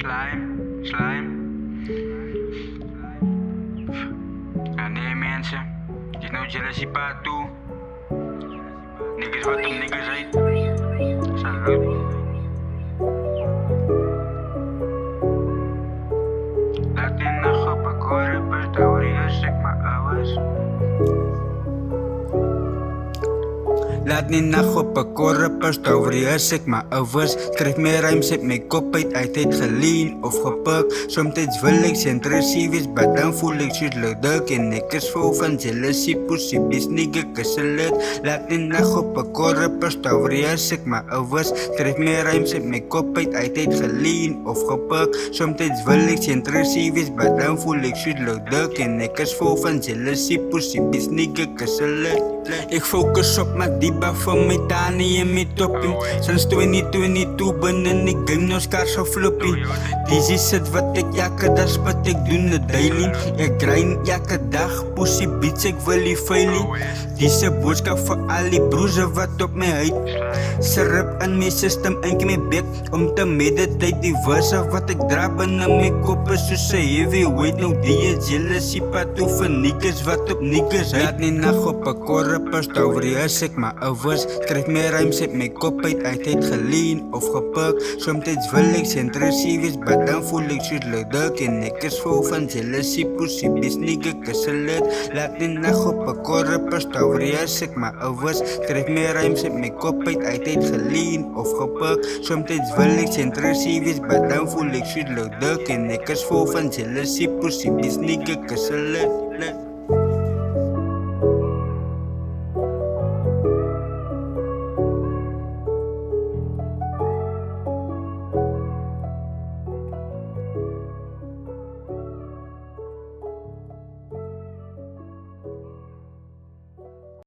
Slime. Ja, nee mensen, het is nou jealousy part 2. Niggas wat op niggas heet. Salut. Laat in de groep, ik hoor rappers, daar hoor je dus ik maar ouders. Laat nie nag op 'n korrepers, daaroor is ek maar ouers. Skryf meer rhymes uit my kop uit het geleen of gepik. Somtyds wil ek sentrasief wees, but dan voel ek soos ludik. En ek is vol van jealousy, pussy, bis nigga, kus 'n lid. Laat nie nag op 'n korrepers, daaroor is ek maar ouers. Skryf meer rhymes uit my kop uit het geleen of gepik. Somtyds wil ek sentrasief wees, but dan voel ek soos ludik. En ek is vol van jealousy, pussy, bis nigga, kus 'n lid. Ek fokus op my diba van my tani en my toppie. Sinds 2022 binne die game nou skars so floppy. Dis is het wat ek elke dag spit, ek doen het daily. Ek grind elke dag, pussy beats, ek wil die veilie. Dis 'n boodskap vir al die broers wat op my huid. Syrup in my system, in my bek, om te meditate. Die verse wat ek dra binne my kop is soos 'n heavyweight. Nou die is jealousy part 2 vir niggas wat op niggas huid. Laat nie nag op 'n korrepers, daaroor is ek maar ouers. Skryf meer rhymes uit my kop uit het geleen of gepik. Somtyds wil ek sentrasief wees, but dan voel ek soos ludik. En ek is vol van jealousy, pussy, bis nigga, kus 'n lid. Laat nie nag op 'n korrepers, daaroor is ek maar ouers. Skryf meer rhymes uit my kop uit het geleen of gepik. Somtyds wil ek sentrasief wees, but dan voel ek soos ludik. En ek is vol van jealousy, pussy, bis nigga, kus 'n lid.